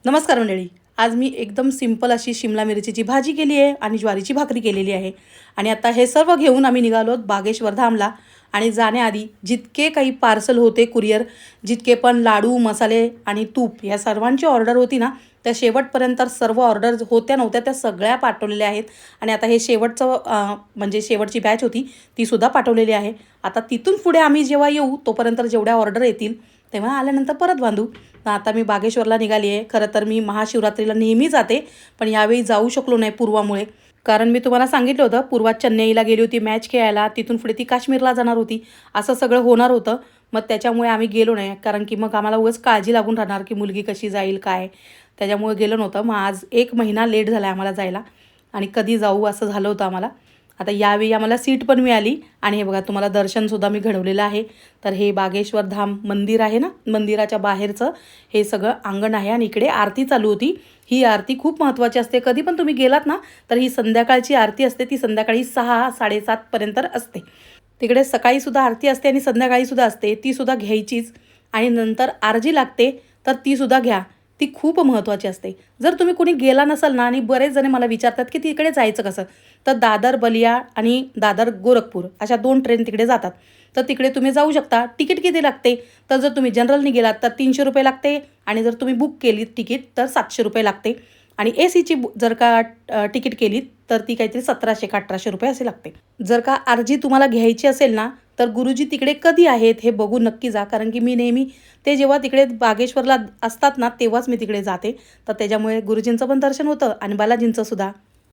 नमस्कार मंडळी. आज मी एकदम सिंपल अशी शिमला मिरचीची भाजी केली आहे आणि ज्वारीची भाकरी केलेली आहे. आणि आता हे सर्व घेऊन आम्ही निघालो बागेश्वर धामला. आणि जाण्याआधी जितके काही पार्सल होते कुरिअर, जितके पण लाडू, मसाले आणि तूप या सर्वांची ऑर्डर होती ना, त्या शेवटपर्यंत सर्व ऑर्डर होत्या नव्हत्या त्या सगळ्या पाठवलेल्या आहेत. आणि आता हे शेवटचं म्हणजे शेवटची बॅच होती तीसुद्धा पाठवलेली आहे. आता तिथून पुढे आम्ही जेव्हा येऊ तोपर्यंत जेवढ्या ऑर्डर येतील तेव्हा आल्यानंतर परत बांधू. तर आता मी बागेश्वरला निघाली आहे. खरं तर मी महाशिवरात्रीला नेहमी जाते, पण यावेळी जाऊ शकलो नाही पूर्वामुळे. कारण मी तुम्हाला सांगितलं होतं पूर्वा चेन्नईला गेली होती मॅच खेळायला, तिथून पुढे ती काश्मीरला जाणार होती, असं सगळं होणार होतं. मग त्याच्यामुळे आम्ही गेलो नाही, कारण की मग आम्हाला उगाच काळजी लागून राहणार की मुलगी कशी जाईल काय, त्याच्यामुळे गेलो नव्हतं. मग आज 1 महिना लेट झाला आम्हाला जायला आणि कधी जाऊ असं झालं होतं आम्हाला. आता यावेळी आम्हाला सीट पण मिळाली आणि हे बघा तुम्हाला दर्शनसुद्धा मी घडवलेलं आहे. तर हे बागेश्वर धाम मंदिर आहे ना, मंदिराच्या बाहेरचं हे सगळं अंगण आहे आणि इकडे आरती चालू होती. ही आरती खूप महत्त्वाची असते. कधी पण तुम्ही गेलात ना तर ही संध्याकाळची आरती असते. ती संध्याकाळी 6-7:30 असते. तिकडे सकाळीसुद्धा आरती असते आणि संध्याकाळीसुद्धा असते, तीसुद्धा घ्यायचीच. आणि नंतर आरजी लागते तर तीसुद्धा घ्या, ती खूप महत्त्वाची असते. जर तुम्ही कोणी गेला नसाल ना, आणि बरेच जण मला विचारतात की तिकडे जायचं कसं, तर दादर बलिया आणि दादर गोरखपूर अशा 2 ट्रेन तिकडे जातात. तर तिकडे तुम्ही जाऊ शकता. तिकीट किती लागते, तर जर तुम्ही जनरलनी गेलात तर 300 रुपये लागते आणि जर तुम्ही बुक केलीत तिकीट तर 700 रुपये लागते. आणि ए सीची जर का तिकीट केलीत तर ती काहीतरी 1700 का 1800 रुपये असे लागते. जर का आरजी तुम्हाला घ्यायची असेल ना, तर गुरुजी तिकडे कधी आहेत हे बघून नक्की जा, कारण की मी नेहमी ते जेव्हा तिकडे बागेश्वरला असतात ना तेव्हाच मी तिकडे जाते. तर त्याच्यामुळे गुरुजींचं पण दर्शन होतं आणि बालाजींचं सुद्धा.